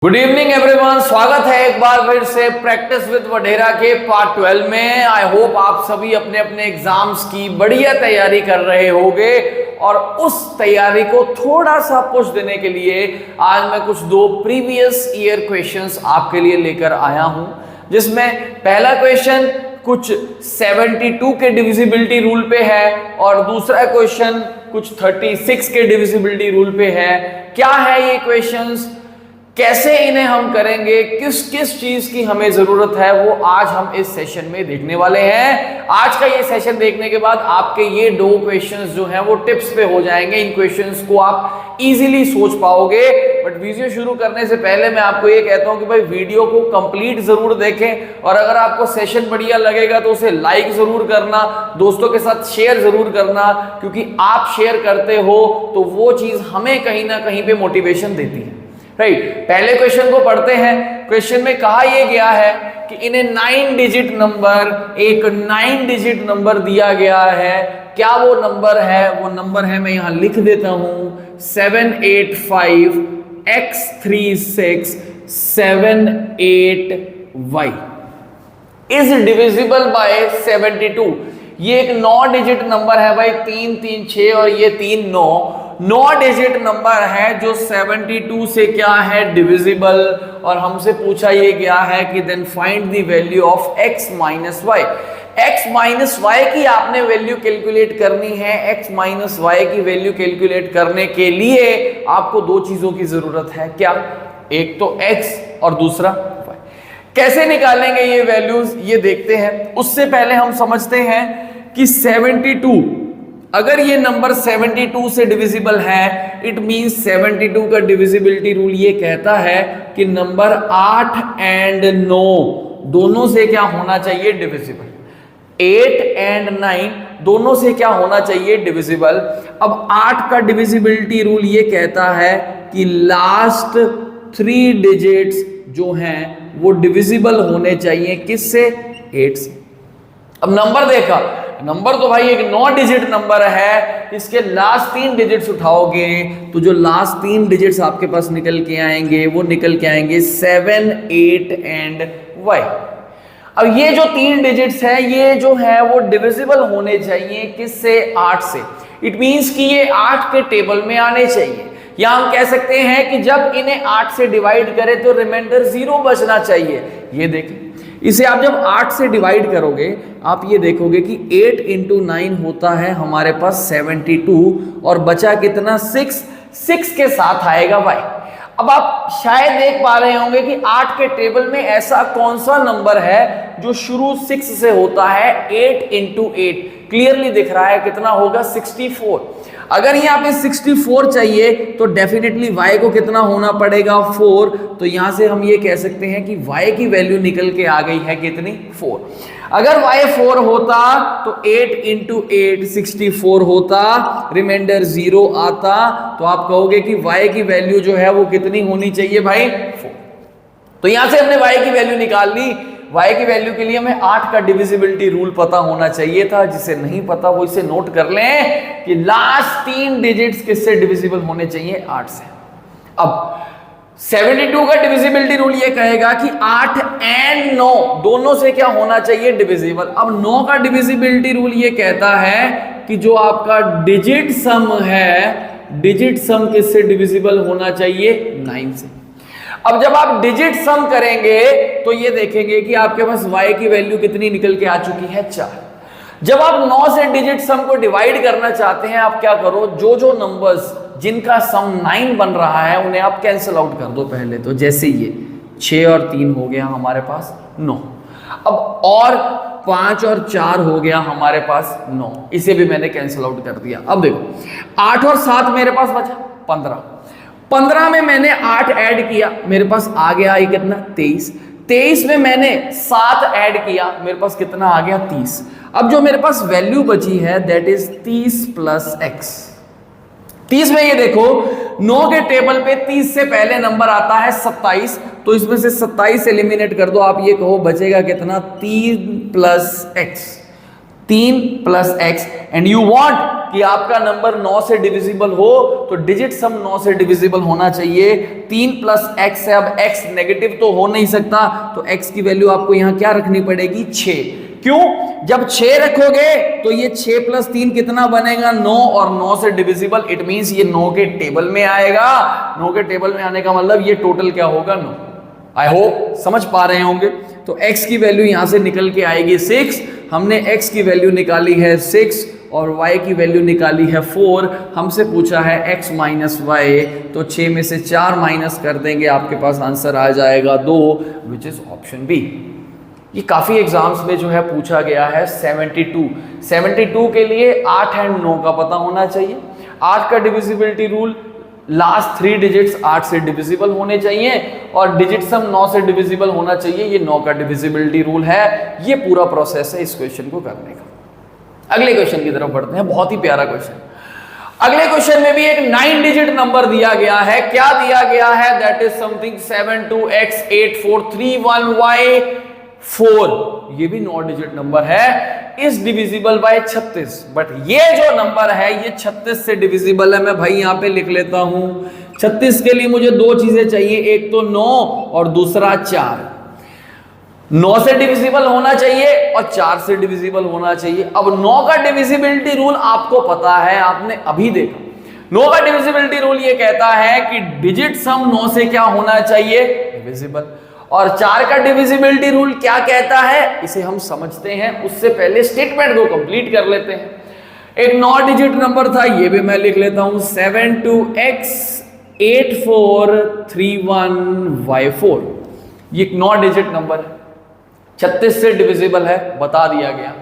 Good evening everyone, स्वागत है एक बार फिर से प्रैक्टिस विद वडेरा के पार्ट 12 में। आई होप आप सभी अपने अपने एग्जाम्स की बढ़िया तैयारी कर रहे होंगे और उस तैयारी को थोड़ा सा पुश देने के लिए आज मैं कुछ दो प्रीवियस ईयर क्वेश्चंस आपके लिए लेकर आया हूं, जिसमें पहला क्वेश्चन कुछ 72 के डिविजिबिलिटी रूल पे है और दूसरा क्वेश्चन कुछ 36 के डिविजिबिलिटी रूल पे है। क्या है ये क्वेश्चंस, कैसे इन्हें हम करेंगे, किस किस चीज की हमें जरूरत है, वो आज हम इस सेशन में देखने वाले हैं। आज का ये सेशन देखने के बाद आपके ये दो क्वेश्चंस जो हैं वो टिप्स पे हो जाएंगे। इन क्वेश्चंस को आप इजीली सोच पाओगे। बट वीडियो शुरू करने से पहले मैं आपको ये कहता हूं कि भाई वीडियो को कंप्लीट जरूर देखें और अगर आपको सेशन बढ़िया लगेगा तो उसे लाइक जरूर करना, दोस्तों के साथ शेयर जरूर करना, क्योंकि आप शेयर करते हो तो वो चीज हमें कहीं ना कहीं पे मोटिवेशन देती है। राइट, पहले क्वेश्चन को पढ़ते हैं। क्वेश्चन में कहा यह गया है कि इन्हें 9 डिजिट नंबर, एक 9 डिजिट नंबर दिया गया है। क्या वो नंबर है? वो नंबर है, मैं यहां लिख देता हूं, 785x3678y इज डिविजिबल बाय 72। ये एक 9 डिजिट नंबर है भाई, 3 3 6 और ये 3 9 डिजिट नंबर है जो 72 से क्या है, डिविजिबल। और हमसे पूछा ये गया है कि then find the value of x minus y. x minus y की आपने वैल्यू कैलकुलेट करनी है। x माइनस वाई की वैल्यू कैलकुलेट करने के लिए आपको दो चीजों की जरूरत है। क्या? एक तो x और दूसरा y। कैसे निकालेंगे ये वैल्यूज, ये देखते हैं। उससे पहले हम समझते हैं कि 72, अगर ये नंबर 72 से डिविजिबल है, इट मींस 72 का डिविजिबिलिटी रूल ये कहता है कि नंबर 8 एंड 9 दोनों से क्या होना चाहिए, डिविजिबल। 8 एंड 9 दोनों से क्या होना चाहिए, डिविजिबल। अब 8 का डिविजिबिलिटी रूल ये कहता है कि लास्ट 3 डिजिट्स जो हैं वो डिविजिबल होने चाहिए, किससे? 8 से। अब नंबर देखा, नंबर तो भाई एक 9 डिजिट नंबर है, इसके लास्ट 3 डिजिट्स उठाओगे तो जो लास्ट 3 डिजिट्स आपके पास निकल के आएंगे वो निकल के आएंगे 7 8 एंड y। अब ये जो 3 डिजिट्स है ये जो है वो डिविजिबल होने चाहिए, किससे? 8 से। इट मींस कि ये 8 के टेबल में आने चाहिए, या हम कह सकते हैं कि जब इन्हें 8 से डिवाइड करें तो रिमाइंडर 0 बचना चाहिए। ये देखें, इसे आप जब 8 से डिवाइड करोगे आप ये देखोगे कि 8 इंटू 9 होता है हमारे पास 72 और बचा कितना? 6 के साथ आएगा y। अब आप शायद देख पा रहे होंगे कि 8 के टेबल में ऐसा कौन सा नंबर है जो शुरू 6 से होता है। 8 इंटू 8 क्लियरली दिख रहा है, कितना होगा? 64। अगर यहाँ पे 64 चाहिए तो डेफिनेटली y को कितना होना पड़ेगा? 4। तो यहां से हम ये कह सकते हैं कि y की वैल्यू निकल के आ गई है, कितनी? 4। अगर y 4 होता तो 8 इंटू 8 64 होता, रिमाइंडर 0 आता, तो आप कहोगे कि y की वैल्यू जो है वो कितनी होनी चाहिए भाई? 4। तो यहां से हमने y की वैल्यू निकाल ली। y की वैल्यू के लिए हमें 8 का डिविजिबिलिटी रूल पता होना चाहिए था। जिसे नहीं पता वो इसे नोट कर लें कि लास्ट 3 डिजिट्स किससे डिविजिबल होने चाहिए? 8 से। अब 72 का डिविजिबिलिटी रूल ये कहेगा कि 8 एंड 9 दोनों से क्या होना चाहिए? डिविजिबल। अब 9 का डिविजिबिलिटी रूल ये कहता है कि जो आपका डिजिट सम है, डिजिट सम किससे डिविजिबल होना चाहिए? 9 से। अब जब आप डिजिट सम करेंगे तो ये देखेंगे कि आपके पास y की वैल्यू कितनी निकल के आ चुकी है? 4। जब आप 9 से डिजिट सम को डिवाइड करना चाहते हैं, आप क्या करो, जो नंबर्स जिनका सम 9 बन रहा है उन्हें आप कैंसिल आउट कर दो पहले तो। जैसे ये 6 और 3 हो गया हमारे पास 9। अब और 5 और 4 हो गया हमारे पास 9, इसे भी मैंने कैंसिल आउट कर दिया। अब देखो 8 और 7 मेरे पास बचा 15। 15 में मैंने 8 ऐड किया, मेरे पास आ गया ये कितना? 23। 23 में मैंने 7 ऐड किया, मेरे पास कितना आ गया? 30। अब जो मेरे पास वैल्यू बची है दैट इज 30 प्लस x। 30 में ये देखो 9 के टेबल पे 30 से पहले नंबर आता है 27, तो इसमें से 27 एलिमिनेट कर दो। आप ये कहो बचेगा कितना? 3 plus x। 3 plus x, and you want कि आपका नंबर 9 से डिविजिबल हो, तो डिजिट सम 9 से डिविजिबल होना चाहिए। 3 प्लस एक्स है, अब एक्स नेगेटिव तो हो नहीं सकता, तो एक्स की वैल्यू आपको यहां क्या रखनी पड़ेगी, 6। क्यों? जब 6 रखोगे तो ये 6 प्लस 3 कितना बनेगा, 9, और 9 से डिविजिबल, इट मींस ये 9 के टेबल में आएगा। 9 के टेबल में आने का मतलब ये टोटल क्या होगा, 9। आई होप समझ पा रहे होंगे। तो x की वैल्यू यहां से निकल के आएगी 6। हमने x की वैल्यू निकाली है 6 और y की वैल्यू निकाली है 4। हमसे पूछा है x माइनस वाई, तो 6 में से 4 माइनस कर देंगे, आपके पास आंसर आ जाएगा 2, विच इज ऑप्शन बी। ये काफी एग्जाम्स में जो है पूछा गया है। 72 के लिए 8 एंड 9 का पता होना चाहिए। 8 का डिविजिबिलिटी रूल, लास्ट 3 डिजिट्स 8 से डिविजिबल होने चाहिए, और डिजिट सम 9 से डिविजिबल होना चाहिए। ये 9 का डिविजिबिलिटी रूल है। ये पूरा प्रोसेस है इस क्वेश्चन को करने का। अगले क्वेश्चन की तरफ बढ़ते हैं, बहुत ही प्यारा क्वेश्चन। अगले क्वेश्चन में भी एक 9 डिजिट नंबर दिया गया है। क्या दिया गया है, दैट इज समथिंग 72x8431y4। ये भी 9 डिजिट नंबर है, इज डिविजिबल बाय 36। बट ये जो नंबर है ये 36 से डिविजिबल है। मैं भाई यहां पे लिख लेता हूं, 36 के लिए मुझे 2 चीजें चाहिए, एक तो 9 और दूसरा 4। 9 से डिविजिबल होना चाहिए और 4 से डिविजिबल होना चाहिए। अब 9 का डिविजिबिलिटी रूल आपको पता है, आपने अभी देखा। 9 का डिविजिबिलिटी रूल ये कहता है कि डिजिट सम 9 से क्या होना चाहिए, डिविजिबल। और 4 का डिविजिबिलिटी रूल क्या कहता है, इसे हम समझते हैं। उससे पहले स्टेटमेंट को कंप्लीट कर लेते हैं। एक 9 डिजिट नंबर था, ये भी मैं लिख लेता हूं, 72x8431y4। ये एक 9 डिजिट नंबर है, 36 से डिविजिबल है, बता दिया गया।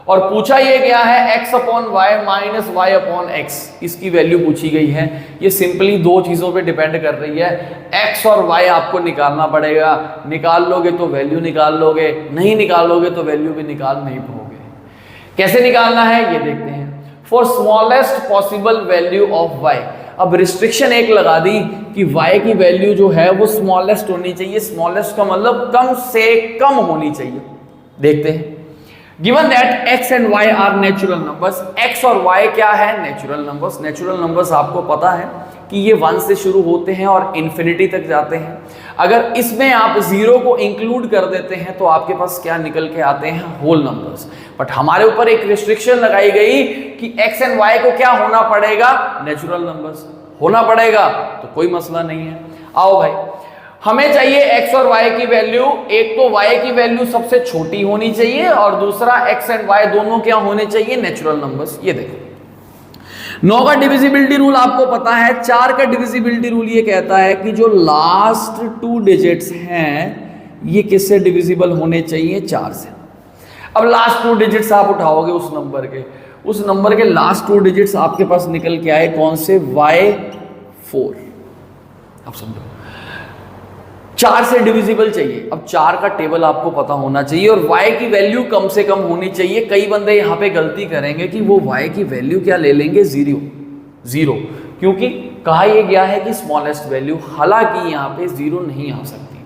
और पूछा यह गया है x upon y minus y upon x, इसकी वैल्यू पूछी गई है। ये सिंपली 2 चीजों पे डिपेंड कर रही है। x और y आपको निकालना पड़ेगा, निकाल लोगे तो वैल्यू निकाल लोगे, नहीं निकालोगे तो वैल्यू भी निकाल नहीं पाओगे। कैसे निकालना है ये देखते हैं। For smallest possible value of y, अब रिस्ट्रिक्शन एक लगा दी कि y की वैल्यू जो है वो स्मॉलेस्ट होनी चाहिए। स्मॉलेस्ट का मतलब कम से कम होनी चाहिए। देखते हैं, given that x and y are natural numbers, x और y क्या है, नेचुरल नंबर्स। नेचुरल नंबर्स आपको पता है कि ये 1 से शुरू होते हैं और इन्फिनिटी तक जाते हैं। अगर इसमें आप 0 को इंक्लूड कर देते हैं तो आपके पास क्या निकल के आते हैं, होल नंबर्स। बट हमारे ऊपर एक रिस्ट्रिक्शन लगाई गई कि x एंड y को क्या होना पड़ेगा, नेचुरल नंबर्स होना पड़ेगा, तो कोई मसला नहीं है। आओ भाई, हमें चाहिए x और y की वैल्यू। एक तो y की वैल्यू सबसे छोटी होनी चाहिए और दूसरा x एंड y दोनों क्या होने चाहिए, नेचुरल नंबर्स। ये देखो, 9 का डिविजिबिलिटी रूल आपको पता है। 4 का डिविजिबिलिटी रूल ये कहता है कि जो लास्ट 2 डिजिट्स हैं ये किससे डिविजिबल होने चाहिए, 4 से। अब लास्ट 2 डिजिट्स आप उठाओगे उस नंबर के लास्ट 2 डिजिट्स आपके पास निकल के आए कौन से, y4। अब समझो, 4 से डिविजिबल चाहिए। अब 4 का टेबल आपको पता होना चाहिए और y की वैल्यू कम से कम होनी चाहिए। कई बंदे यहाँ पे गलती करेंगे कि वो y की वैल्यू क्या ले लेंगे, 0, क्योंकि कहा यह गया है कि स्मॉलेस्ट वैल्यू। हालांकि यहाँ पे 0 नहीं आ सकती।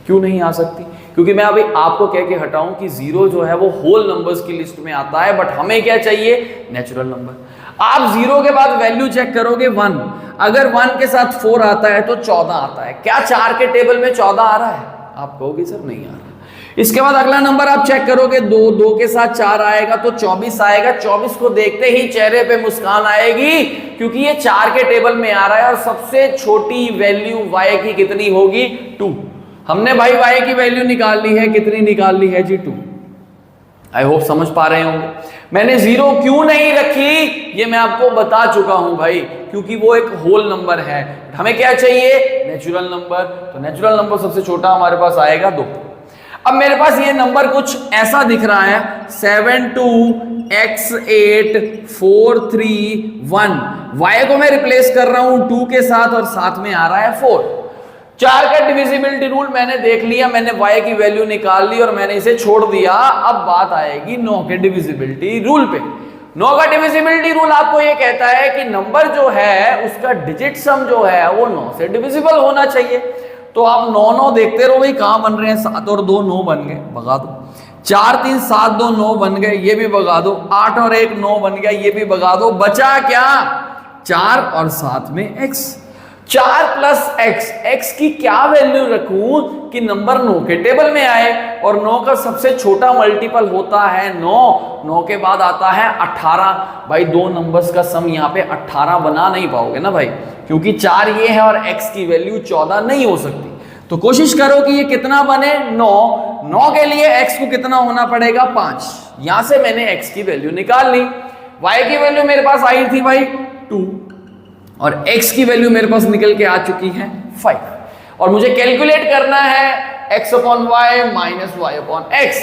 क्यों नहीं आ सकती, क्योंकि मैं अभी आपको कह के हटाऊं कि 0 जो है वो होल नंबर्स की लिस्ट में आता है, बट हमें क्या चाहिए, नेचुरल नंबर। आप 0 के बाद वैल्यू चेक करोगे 1, अगर 1 के साथ 4 आता है तो 14 आता है। क्या 4 के टेबल में 14 आ रहा है, आप कहोगे सर नहीं आ रहा। इसके बाद अगला नंबर आप चेक करोगे, 2 के साथ 4 आएगा तो 24 आएगा। 24 को देखते ही चेहरे पे मुस्कान आएगी, क्योंकि ये 4 के टेबल में आ रहा है और सबसे छोटी वैल्यू y की कितनी होगी, 2। हमने भाई y की वैल्यू निकाल ली है, कितनी निकाल ली है जी, 2। आई होप समझ पा रहे होंगे। मैंने 0 क्यों नहीं रखी ये मैं आपको बता चुका हूं भाई, क्योंकि वो एक होल नंबर है। हमें क्या चाहिए, नेचुरल नंबर। तो नेचुरल नंबर सबसे छोटा हमारे पास आएगा 2। अब मेरे पास ये नंबर कुछ ऐसा दिख रहा है, 72x8431। y को मैं रिप्लेस कर रहा हूं 2 के साथ और साथ में आ रहा है 4। 4 का डिविजिबिलिटी रूल मैंने देख लिया, मैंने y की वैल्यू निकाल ली और मैंने इसे छोड़ दिया। अब बात आएगी 9 के डिविजिबिलिटी रूल पे। 9 का डिविजिबिलिटी रूल आपको ये कहता है कि नंबर जो है उसका डिजिट सम जो है वो 9 से डिविजिबल होना चाहिए। तो आप 9 देखते रहो भाई, कहां बन रहे हैं, 7 और 2 9 बन गए, भगा दो। 4 3 7 2 9 बन गए, ये भी भगा दो। 8 और 1 9 बन गया, ये भी भगा दो। बचा क्या? 4 और साथ में x। 4 प्लस x की क्या वैल्यू रखूं कि नंबर 9 के टेबल में आए? और 9 का सबसे छोटा मल्टीपल होता है 9 के बाद आता है 18। भाई दो नंबर्स का सम यहाँ पे 18 बना नहीं पाओगे ना भाई, क्योंकि 4 ये है और x की वैल्यू 14 नहीं हो सकती। तो कोशिश करो कि ये कितना बने? 9 के लिए x को कितना होना पड़ेगा? 5। यहां से मैंने x की वैल्यू निकाल ली। y की वैल्यू मेरे पास आई थी भाई 2 और x की वैल्यू मेरे पास निकल के आ चुकी है 5। और मुझे कैलकुलेट करना है x upon y minus y upon x.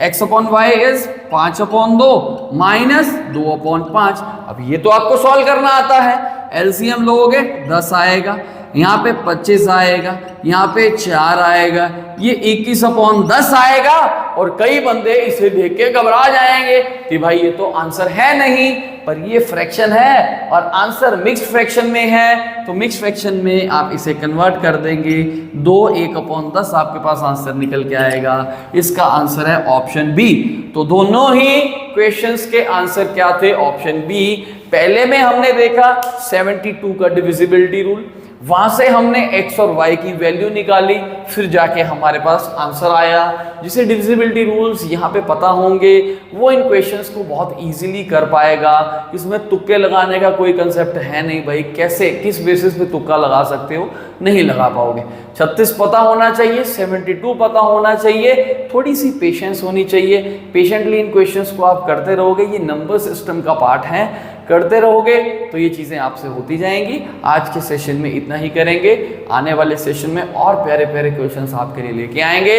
x upon y is 5 upon 2 minus 2 upon 5। अब ये तो आपको सॉल्व करना आता है। एलसीएम लोगे 10 आएगा, यहाँ पे 25 आएगा, यहाँ पे 4 आएगा, ये 21 अपॉन 10 आएगा। और कई बंदे इसे देख के घबरा जाएंगे कि भाई ये तो आंसर है नहीं, पर ये फ्रैक्शन है और आंसर मिक्स्ड फ्रैक्शन में है। तो मिक्स्ड फ्रैक्शन में आप इसे कन्वर्ट कर देंगे, 2 1 अपॉन 10 आपके पास आंसर निकल के आएगा। इसका आंसर है ऑप्शन बी। तो दोनों ही क्वेश्चंस के आंसर क्या थे? Option B. पहले में हमने देखा 72 का डिविजिबिलिटी रूल, वहां से हमने x और y की वैल्यू निकाली, फिर जाके हमारे पास आंसर आया। जिसे डिविजिबिलिटी रूल्स यहाँ पे पता होंगे वो इन क्वेश्चंस को बहुत इजीली कर पाएगा। इसमें तुक्के लगाने का कोई कंसेप्ट है नहीं भाई, कैसे किस बेसिस पे तुक्का लगा सकते हो? नहीं लगा पाओगे। 36 पता होना चाहिए, 72 पता होना चाहिए, थोड़ी सी पेशेंस होनी चाहिए। पेशेंटली इन क्वेश्चंस को आप करते रहोगे, ये नंबर सिस्टम का पार्ट है, करते रहोगे तो ये चीज़ें आपसे होती जाएंगी। आज के सेशन में इतना ही करेंगे, आने वाले सेशन में और प्यारे प्यारे क्वेश्चंस आपके लिए लेके आएंगे।